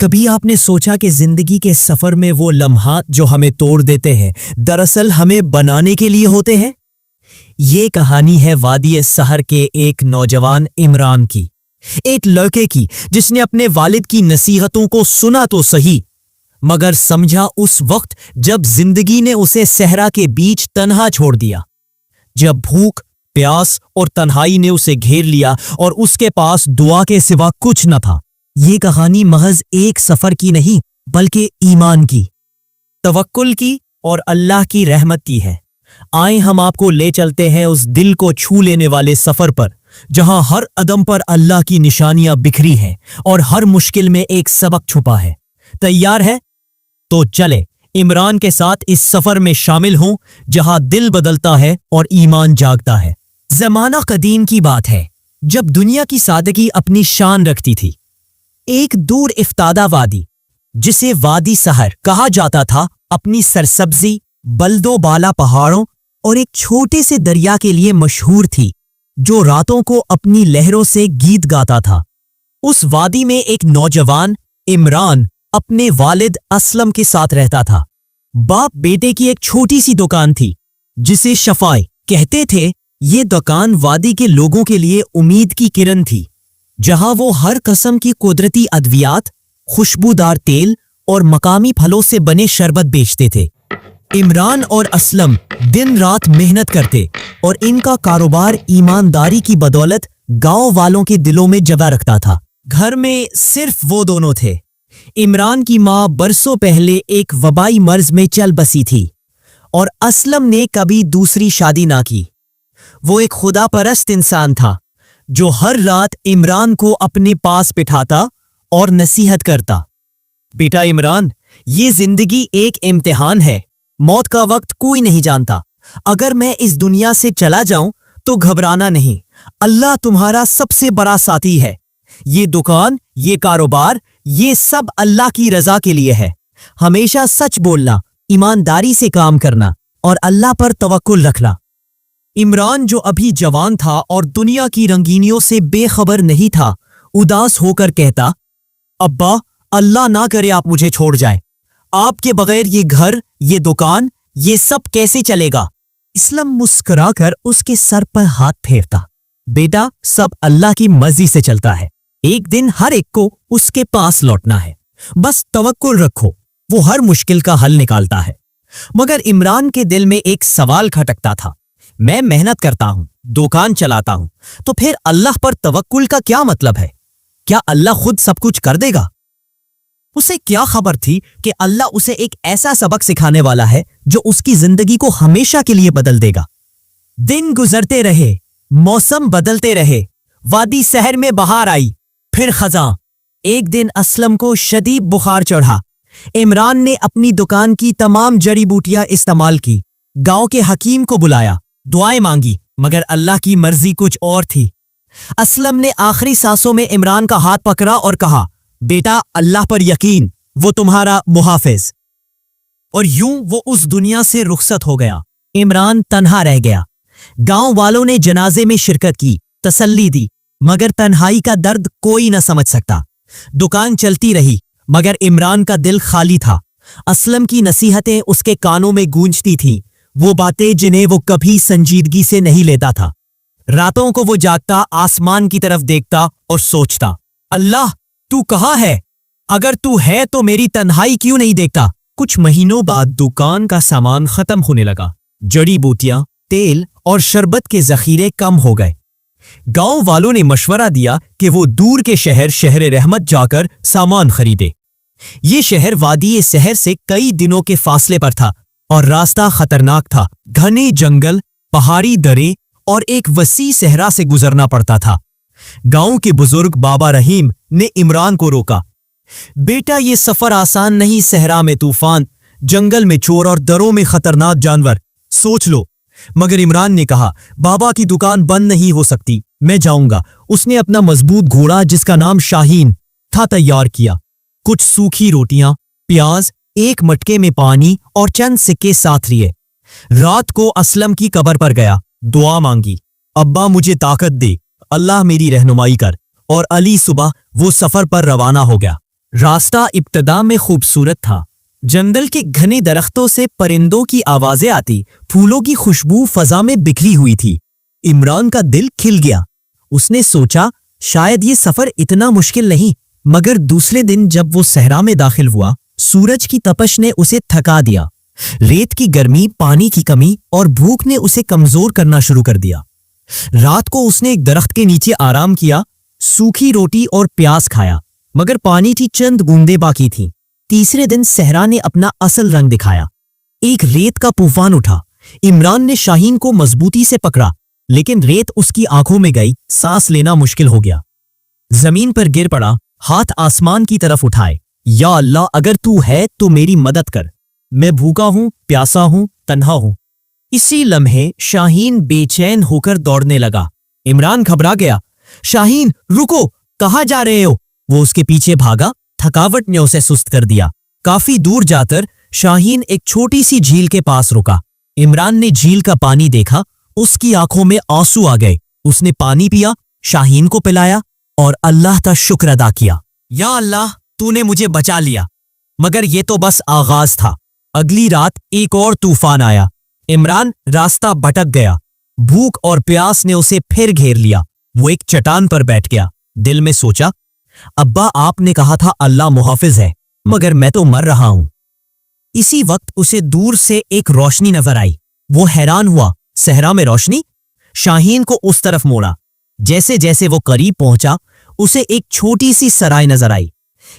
کبھی آپ نے سوچا کہ زندگی کے سفر میں وہ لمحات جو ہمیں توڑ دیتے ہیں دراصل ہمیں بنانے کے لیے ہوتے ہیں؟ یہ کہانی ہے وادی سحر کے ایک نوجوان عمران کی، ایک لڑکے کی جس نے اپنے والد کی نصیحتوں کو سنا تو صحیح، مگر سمجھا اس وقت جب زندگی نے اسے صحرا کے بیچ تنہا چھوڑ دیا، جب بھوک، پیاس اور تنہائی نے اسے گھیر لیا اور اس کے پاس دعا کے سوا کچھ نہ تھا۔ یہ کہانی محض ایک سفر کی نہیں بلکہ ایمان کی، توکل کی اور اللہ کی رحمت کی ہے۔ آئیں ہم آپ کو لے چلتے ہیں اس دل کو چھو لینے والے سفر پر جہاں ہر قدم پر اللہ کی نشانیاں بکھری ہیں اور ہر مشکل میں ایک سبق چھپا ہے۔ تیار ہے؟ تو چلے عمران کے ساتھ اس سفر میں شامل ہوں جہاں دل بدلتا ہے اور ایمان جاگتا ہے۔ زمانہ قدیم کی بات ہے جب دنیا کی سادگی اپنی شان رکھتی تھی۔ ایک دور افتادہ وادی جسے وادی سحر کہا جاتا تھا اپنی سرسبزی، بلد و بالا پہاڑوں اور ایک چھوٹے سے دریا کے لیے مشہور تھی جو راتوں کو اپنی لہروں سے گیت گاتا تھا۔ اس وادی میں ایک نوجوان عمران اپنے والد اسلم کے ساتھ رہتا تھا۔ باپ بیٹے کی ایک چھوٹی سی دکان تھی جسے شفائے کہتے تھے۔ یہ دکان وادی کے لوگوں کے لیے امید کی کرن تھی، جہاں وہ ہر قسم کی قدرتی ادویات، خوشبودار تیل اور مقامی پھلوں سے بنے شربت بیچتے تھے۔ عمران اور اسلم دن رات محنت کرتے اور ان کا کاروبار ایمانداری کی بدولت گاؤں والوں کے دلوں میں جگہ رکھتا تھا۔ گھر میں صرف وہ دونوں تھے۔ عمران کی ماں برسوں پہلے ایک وبائی مرض میں چل بسی تھی اور اسلم نے کبھی دوسری شادی نہ کی۔ وہ ایک خدا پرست انسان تھا جو ہر رات عمران کو اپنے پاس بٹھاتا اور نصیحت کرتا۔ بیٹا عمران، یہ زندگی ایک امتحان ہے، موت کا وقت کوئی نہیں جانتا۔ اگر میں اس دنیا سے چلا جاؤں تو گھبرانا نہیں، اللہ تمہارا سب سے بڑا ساتھی ہے۔ یہ دکان، یہ کاروبار، یہ سب اللہ کی رضا کے لیے ہے۔ ہمیشہ سچ بولنا، ایمانداری سے کام کرنا اور اللہ پر توکل رکھنا۔ عمران جو ابھی جوان تھا اور دنیا کی رنگینیوں سے بے خبر نہیں تھا، اداس ہو کر کہتا، ابا، اللہ نہ کرے آپ مجھے چھوڑ جائیں۔ آپ کے بغیر یہ گھر، یہ دکان، یہ سب کیسے چلے گا؟ اسلم مسکرا کر اس کے سر پر ہاتھ پھیرتا، بیٹا، سب اللہ کی مرضی سے چلتا ہے۔ ایک دن ہر ایک کو اس کے پاس لوٹنا ہے، بس توکل رکھو، وہ ہر مشکل کا حل نکالتا ہے۔ مگر عمران کے دل میں ایک سوال کھٹکتا تھا، میں محنت کرتا ہوں، دکان چلاتا ہوں، تو پھر اللہ پر توکل کا کیا مطلب ہے؟ کیا اللہ خود سب کچھ کر دے گا؟ اسے کیا خبر تھی کہ اللہ اسے ایک ایسا سبق سکھانے والا ہے جو اس کی زندگی کو ہمیشہ کے لیے بدل دے گا۔ دن گزرتے رہے، موسم بدلتے رہے، وادی سحر میں بہار آئی، پھر خزاں۔ ایک دن اسلم کو شدید بخار چڑھا۔ عمران نے اپنی دکان کی تمام جڑی بوٹیاں استعمال کی، گاؤں کے حکیم کو بلایا، دعائیں مانگی، مگر اللہ کی مرضی کچھ اور تھی۔ اسلم نے آخری سانسوں میں عمران کا ہاتھ پکڑا اور کہا، بیٹا، اللہ پر یقین، وہ تمہارا محافظ۔ اور یوں وہ اس دنیا سے رخصت ہو گیا۔ عمران تنہا رہ گیا۔ گاؤں والوں نے جنازے میں شرکت کی، تسلی دی، مگر تنہائی کا درد کوئی نہ سمجھ سکتا۔ دکان چلتی رہی، مگر عمران کا دل خالی تھا۔ اسلم کی نصیحتیں اس کے کانوں میں گونجتی تھیں، وہ باتیں جنہیں وہ کبھی سنجیدگی سے نہیں لیتا تھا۔ راتوں کو وہ جاگتا، آسمان کی طرف دیکھتا اور سوچتا، اللہ، تو کہاں ہے؟ اگر تو ہے تو میری تنہائی کیوں نہیں دیکھتا؟ کچھ مہینوں بعد دکان کا سامان ختم ہونے لگا۔ جڑی بوٹیاں، تیل اور شربت کے ذخیرے کم ہو گئے۔ گاؤں والوں نے مشورہ دیا کہ وہ دور کے شہر رحمت جا کر سامان خریدے۔ یہ شہر وادی سحر سے کئی دنوں کے فاصلے پر تھا اور راستہ خطرناک تھا۔ گھنے جنگل، پہاڑی درے اور ایک وسیع صحرا سے گزرنا پڑتا تھا۔ گاؤں کے بزرگ بابا رحیم نے عمران کو روکا، بیٹا، یہ سفر آسان نہیں، صحرا میں طوفان، جنگل میں چور اور دروں میں خطرناک جانور، سوچ لو۔ مگر عمران نے کہا، بابا کی دکان بند نہیں ہو سکتی، میں جاؤں گا۔ اس نے اپنا مضبوط گھوڑا جس کا نام شاہین تھا تیار کیا، کچھ سوکھی روٹیاں، پیاز، ایک مٹکے میں پانی اور چند سکے ساتھ لیے۔ رات کو اسلم کی قبر پر گیا، دعا مانگی، ابا مجھے طاقت دے، اللہ میری رہنمائی کر۔ اور علی صبح وہ سفر پر روانہ ہو گیا۔ रास्ता इब्तदा में खूबसूरत था। जंगल के घने दरख्तों से परिंदों की आवाजें आती, फूलों की खुशबू फजा में बिखरी हुई थी। इमरान का दिल खिल गया। उसने सोचा शायद ये सफर इतना मुश्किल नहीं। मगर दूसरे दिन जब वो सहरा में दाखिल हुआ, सूरज की तपश ने उसे थका दिया। रेत की गर्मी, पानी की कमी और भूख ने उसे कमजोर करना शुरू कर दिया। रात को उसने एक दरख्त के नीचे आराम किया, सूखी रोटी और प्याज खाया, मगर पानी की चंद बूंदें बाकी थीं। तीसरे दिन सहरा ने अपना असल रंग दिखाया। एक रेत का तूफान उठा। इमरान ने शाहीन को मजबूती से पकड़ा, लेकिन रेत उसकी आंखों में गई, सांस लेना मुश्किल हो गया। जमीन पर गिर पड़ा, हाथ आसमान की तरफ उठाए। या अल्लाह, अगर तू है तो मेरी मदद कर। मैं भूखा हूं, प्यासा हूं, तन्हा हूं। इसी लम्हे शाहीन बेचैन होकर दौड़ने लगा। इमरान घबरा गया। शाहीन, रुको, कहां जा रहे हो? वो उसके पीछे भागा। थकावट ने उसे सुस्त कर दिया। काफी दूर जाकर शाहीन एक छोटी सी झील के पास रुका। इमरान ने झील का पानी देखा। उसकी आंखों में आंसू आ गए। उसने पानी पिया, शाहीन को पिलाया और अल्लाह का शुक्र अदा किया। या अल्लाह, तूने मुझे बचा लिया। मगर ये तो बस आगाज था। अगली रात एक और तूफान आया। इमरान रास्ता भटक गया। भूख और प्यास ने उसे फिर घेर लिया। वो एक चट्टान पर बैठ गया। दिल में सोचा, अब्बा आपने कहा था अल्लाह मुहाफिज है, मगर मैं तो मर रहा हूं। इसी वक्त उसे दूर से एक रोशनी नजर आई। वो हैरान हुआ, सहरा में रोशनी? शाहीन को उस तरफ मोड़ा। जैसे जैसे वो करीब पहुंचा, उसे एक छोटी सी सराय नजर आई।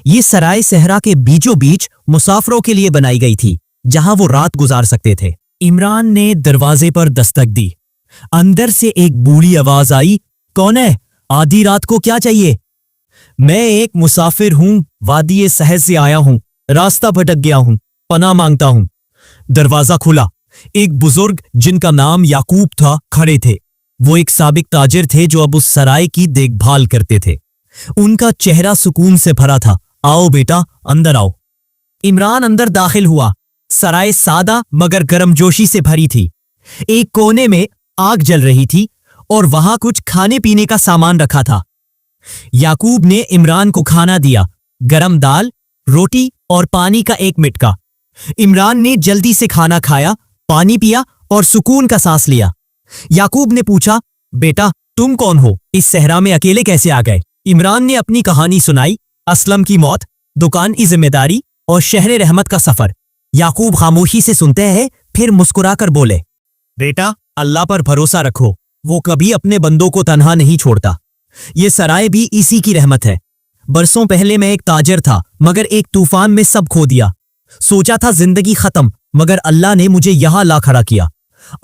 ये सराय सहरा के बीचों बीच मुसाफिरों के लिए बनाई गई थी, जहां वो रात गुजार सकते थे। इमरान ने दरवाजे पर दस्तक दी। अंदर से एक बूढ़ी आवाज आई, कौन है? आधी रात को क्या चाहिए? मैं एक मुसाफिर हूं, वादी सहज से आया हूं, रास्ता भटक गया हूं, पनाह मांगता हूं। दरवाजा खुला। एक बुजुर्ग जिनका नाम याकूब था खड़े थे। वो एक साबिक ताजिर थे जो अब उस सराय की देखभाल करते थे। उनका चेहरा सुकून से भरा था। आओ बेटा, अंदर आओ। इमरान अंदर दाखिल हुआ। सराय सादा मगर गर्मजोशी से भरी थी। एक कोने में आग जल रही थी और वहां कुछ खाने पीने का सामान रखा था। याकूब ने इमरान को खाना दिया, गरम दाल, रोटी और पानी का एक मटका। इमरान ने जल्दी से खाना खाया, पानी पिया और सुकून का सांस लिया। याकूब ने पूछा, बेटा तुम कौन हो? इस सहरा में अकेले कैसे आ गए? इमरान ने अपनी कहानी सुनाई, असलम की मौत, दुकान की जिम्मेदारी और शहर रहमत का सफर। याकूब खामोशी से सुनते हैं, फिर मुस्कुराकर बोले, बेटा अल्लाह पर भरोसा रखो, वो कभी अपने बंदों को तन्हा नहीं छोड़ता। ये सराय भी इसी की रहमत है। बरसों पहले मैं एक ताजर था, मगर एक तूफान में सब खो दिया। सोचा था जिंदगी खत्म, मगर अल्लाह ने मुझे यहां ला खड़ा किया।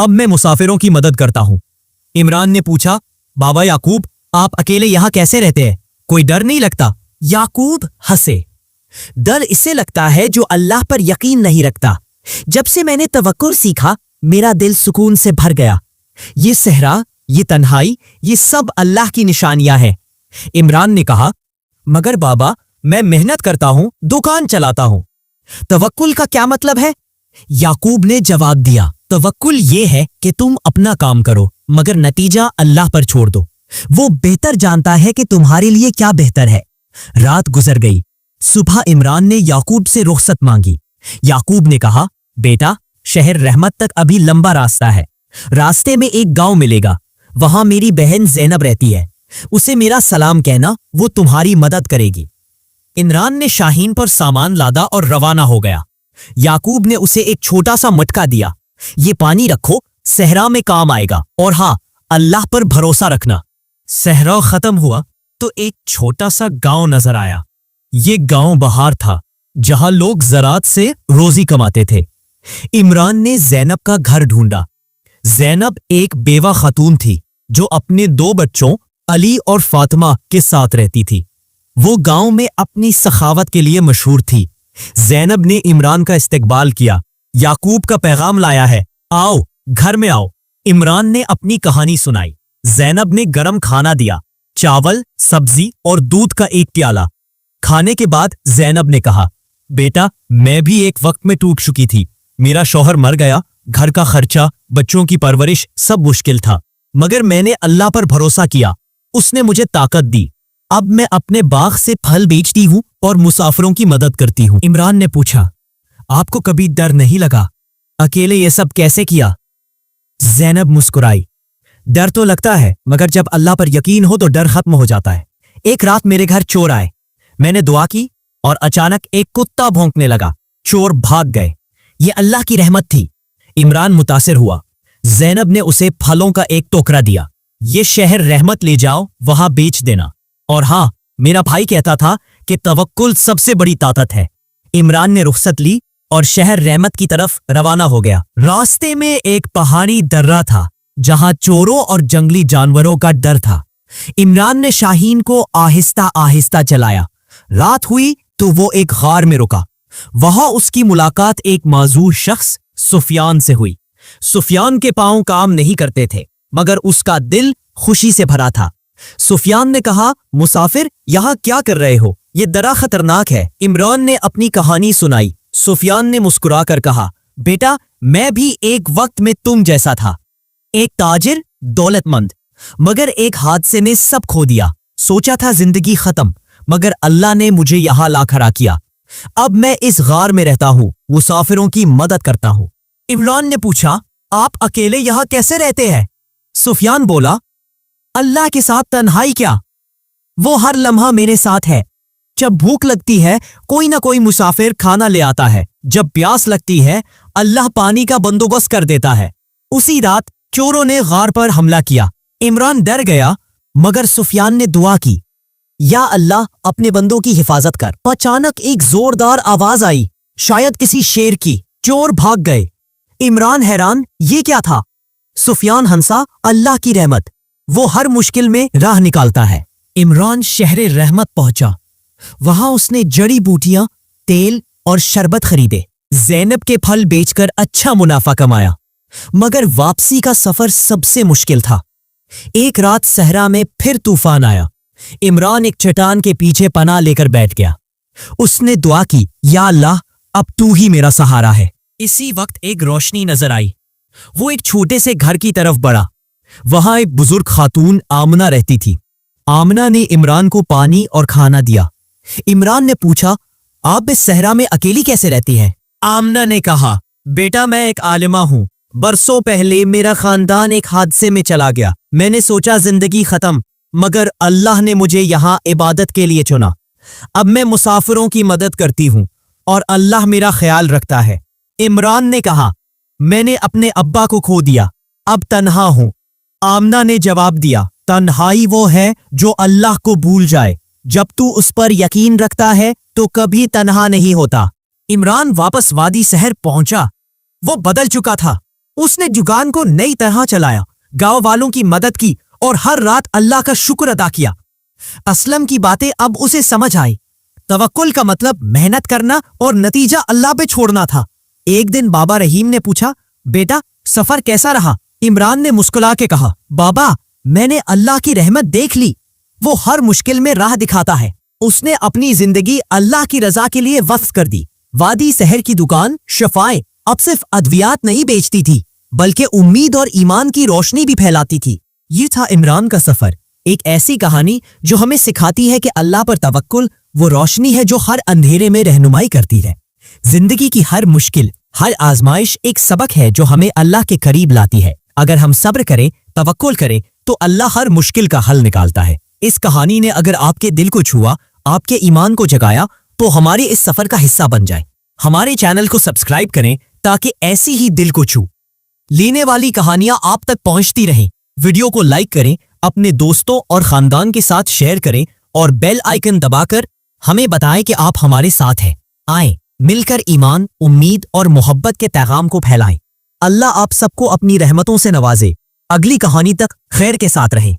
अब मैं मुसाफिरों की मदद करता हूं। इमरान ने पूछा, बाबा याकूब, आप अकेले यहां कैसे रहते हैं? कोई डर नहीं लगता? याकूब हंसे। डर इससे लगता है जो अल्लाह पर यकीन नहीं रखता। जब से मैंने तवक्कुल सीखा, मेरा दिल सुकून से भर गया। ये सहरा, ये तन्हाई, ये सब अल्लाह की निशानियां हैं। इमरान ने कहा, मगर बाबा मैं मेहनत करता हूं, दुकान चलाता हूं। तवक्कुल का क्या मतलब है? याकूब ने जवाब दिया, तवक्कुल ये है कि तुम अपना काम करो, मगर नतीजा अल्लाह पर छोड़ दो। वो बेहतर जानता है कि तुम्हारे लिए क्या बेहतर है। रात गुजर गई। सुबह इमरान ने याकूब से रुखसत मांगी। याकूब ने कहा, बेटा शहर रहमत तक अभी लंबा रास्ता है। रास्ते में एक गांव मिलेगा, वहां मेरी बहन ज़ैनब रहती है। उसे मेरा सलाम कहना, वो तुम्हारी मदद करेगी। इमरान ने शाहीन पर सामान लादा और रवाना हो गया। याकूब ने उसे एक छोटा सा मटका दिया। ये पानी रखो, सहरा में काम आएगा, और हाँ, अल्लाह पर भरोसा रखना। सहरा खत्म हुआ तो एक छोटा सा गांव नजर आया। ये गांव बहार था, जहां लोग ज़रात से रोजी कमाते थे। इमरान ने ज़ैनब का घर ढूंढा। ज़ैनब एक बेवा खातून थी जो अपने 2 बच्चों अली और फातिमा के साथ रहती थी। वो गांव में अपनी सखावत के लिए मशहूर थी। ज़ैनब ने इमरान का इस्तकबाल किया। याकूब का पैगाम लाया है, आओ घर में आओ। इमरान ने अपनी कहानी सुनाई। ज़ैनब ने गरम खाना दिया, चावल, सब्जी और दूध का एक प्याला। खाने के बाद ज़ैनब ने कहा, बेटा मैं भी एक वक्त में टूट चुकी थी। मेरा शौहर मर गया, घर का खर्चा, बच्चों की परवरिश सब मुश्किल था, मगर मैंने अल्लाह पर भरोसा किया। उसने मुझे ताकत दी। अब मैं अपने बाग से फल बेचती हूँ और मुसाफिरों की मदद करती हूँ। इमरान ने पूछा, आपको कभी डर नहीं लगा? अकेले ये सब कैसे किया? ज़ैनब मुस्कुराई, डर तो लगता है, मगर जब अल्लाह पर यकीन हो तो डर खत्म हो जाता है। एक रात मेरे घर चोर आए, मैंने दुआ की और अचानक एक कुत्ता भौंकने लगा। चोर भाग गए। ये अल्लाह की रहमत थी। इमरान मुतासिर हुआ। ज़ैनब ने उसे फलों का एक टोकरा दिया। ये शहर रहमत ले जाओ, वहां बेच देना। और हाँ, मेरा भाई कहता था कि तवक्कुल सबसे बड़ी ताकत है। इमरान ने रुखसत ली और शहर रहमत की तरफ रवाना हो गया। रास्ते में एक पहाड़ी दर्रा था जहां चोरों और जंगली जानवरों का डर था। इमरान ने शाहीन को आहिस्ता आहिस्ता चलाया। रात हुई तो वो एक गार में रुका। वहां उसकी मुलाकात एक माजूर शख्स सुफियान से हुई। सुफियान के पांव काम नहीं करते थे, मगर उसका दिल खुशी से भरा था। सुफियान ने कहा, मुसाफिर, यहां क्या कर रहे हो? ये दरा खतरनाक है। इमरान ने अपनी कहानी सुनाई। सुफियान ने मुस्कुराकर कहा, बेटा, मैं भी एक वक्त में तुम जैसा था, एक ताजिर, दौलतमंद, मगर एक हादसे ने सब खो दिया। सोचा था जिंदगी खत्म, मगर अल्लाह ने मुझे यहां ला खड़ा किया। अब मैं इस गार में रहता हूं, मुसाफिरों की मदद करता हूं। इमरान ने पूछा, आप अकेले यहां कैसे रहते हैं? सुफियान बोला, अल्लाह के साथ तन्हाई क्या, वो हर लम्हा मेरे साथ है। जब भूख लगती है कोई ना कोई मुसाफिर खाना ले आता है, जब प्यास लगती है अल्लाह पानी का बंदोबस्त कर देता है। उसी रात चोरों ने गार पर हमला किया। इमरान डर गया, मगर सुफियान ने दुआ की, या अल्लाह, अपने बंदों की हिफाजत कर। अचानक एक जोरदार आवाज आई, शायद किसी शेर की। चोर भाग गए। इमरान हैरान, ये क्या था? सुफियान हंसा, अल्लाह की रहमत, वो हर मुश्किल में राह निकालता है। इमरान शहरे रहमत पहुंचा। वहां उसने जड़ी बूटियां, तेल और शरबत खरीदे। ज़ैनब के फल बेचकर अच्छा मुनाफा कमाया, मगर वापसी का सफर सबसे मुश्किल था। एक रात सहरा में फिर तूफान आया। इमरान एक चट्टान के पीछे पनाह लेकर बैठ गया। उसने दुआ की, या अल्लाह, अब तू ही मेरा सहारा है। इसी वक्त एक रोशनी नजर आई। वो एक छोटे से घर की तरफ बढ़ा। वहां एक बुजुर्ग खातून आमना रहती थी। आमना ने इमरान को पानी और खाना दिया। इमरान ने पूछा, आप इस सहरा में अकेली कैसे रहती हैं? आमना ने कहा, बेटा, मैं एक आलिमा हूं। बरसों पहले मेरा खानदान एक हादसे में चला गया। मैंने सोचा जिंदगी खत्म, मगर अल्लाह ने मुझे यहाँ इबादत के लिए चुना। अब मैं मुसाफिरों की मदद करती हूँ और अल्लाह मेरा ख्याल रखता है। इमरान ने कहा, मैंने अपने अब्बा को खो दिया, अब तन्हा हूँ। आमना ने जवाब दिया, तन्हाई वो है जो अल्लाह को भूल जाए। जब तू उस पर यकीन रखता है तो कभी तन्हा नहीं होता। इमरान वापस वादी शहर पहुंचा। वो बदल चुका था। उसने जुगान को नई तरह चलाया, गांव वालों की मदद की और हर रात अल्लाह का शुक्र अदा किया। असलम की बातें अब उसे समझ आई। तवक्कुल का मतलब मेहनत करना और नतीजा अल्लाह पे छोड़ना था। एक दिन बाबा रहीम ने पूछा, बेटा, सफर कैसा रहा? इमरान ने मुस्कुरा के कहा, बाबा, मैंने अल्लाह की रहमत देख ली। वो हर मुश्किल में राह दिखाता है। उसने अपनी जिंदगी अल्लाह की रजा के लिए वक्फ कर दी। वादी शहर की दुकान शफाए अब सिर्फ अद्वियात नहीं बेचती थी, बल्कि उम्मीद और ईमान की रोशनी भी फैलाती थी। ये था इमरान का सफर, एक ऐसी कहानी जो हमें सिखाती है कि अल्लाह पर तवक्कुल वो रोशनी है जो हर अंधेरे में रहनुमाई करती है। जिंदगी की हर मुश्किल, हर आजमाइश एक सबक है जो हमें अल्लाह के करीब लाती है। अगर हम सब्र करें, तवक्कुल करें, तो अल्लाह हर मुश्किल का हल निकालता है। इस कहानी ने अगर आपके दिल को छुआ, आपके ईमान को जगाया, तो हमारे इस सफर का हिस्सा बन जाए। हमारे चैनल को सब्सक्राइब करें ताकि ऐसी ही दिल को छू लेने वाली कहानियां आप तक पहुंचती रहें। वीडियो को लाइक करें, अपने दोस्तों और खानदान के साथ शेयर करें और बेल आइकन दबाकर हमें बताएं कि आप हमारे साथ हैं। आए मिलकर ईमान, उम्मीद और मोहब्बत के पैगाम को फैलाएं। अल्लाह आप सबको अपनी रहमतों से नवाजे। अगली कहानी तक खैर के साथ रहें।